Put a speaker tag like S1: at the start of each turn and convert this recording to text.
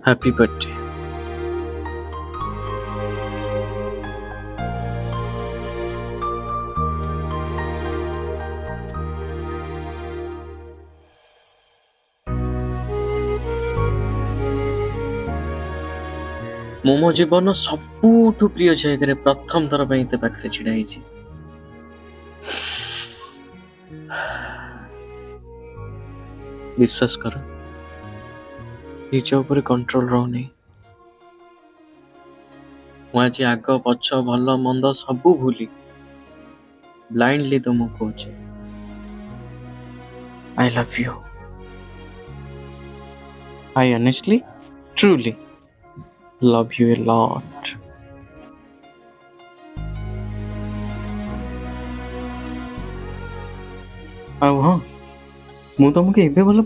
S1: Happy birthday. ମୁଁ ମୋ ଜୀବନ ସବୁଠୁ ପ୍ରିୟ ଜାଗାରେ ପ୍ରଥମ ଥର ପାଇଁ ତେ ପାଖରେ ଛିଡ଼ା ହେଇଛି। ବିଶ୍ୱାସ କର, ନିଜ ଉପରେ କଣ୍ଟ୍ରୋଲ ରହୁନି। ମୁଁ ଆଜି ଆଗ ପଛ ଭଲ ମନ୍ଦ ସବୁ ଭୁଲି ବ୍ଲାଇଣ୍ଡଲି ତୁମକୁ କହୁଛି I love you. I honestly, truly love you a lot. ଆଉ ହଁ, ମୁଁ ତମକୁ ଏବେ ଭଲ